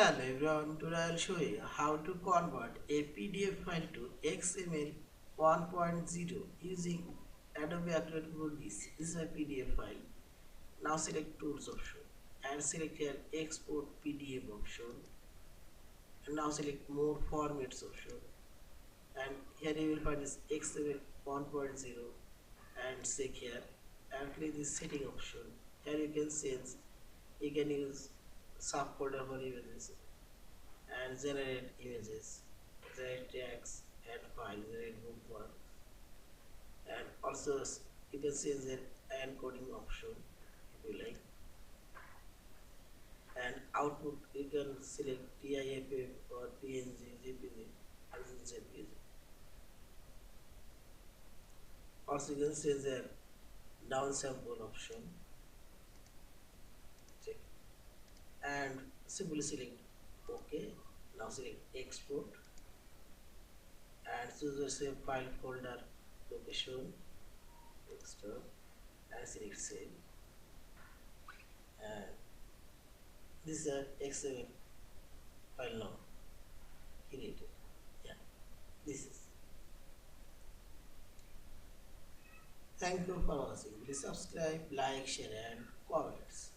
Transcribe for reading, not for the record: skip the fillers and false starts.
Hello everyone, today I will show you how to convert a PDF file to XML 1.0 using Adobe Acrobat Pro DC. This is my PDF file. Now select Tools option and select here Export PDF option, and now select More Formats option, and here you will find this XML 1.0 and check here and click this setting option. Here you can change, you can use subfolder for images and generate images, generate tags, add file, generate bookmark, and also you can change the encoding option if you like. And output you can select TIFF or PNG, JPG, and JPG. Also you can change the downsample option. Check and simply select OK. Now select export and choose the same file folder location, desktop, and select save. And this is an XML file now created. Yeah, this is. Thank you for watching. Please subscribe, like, share, and comments.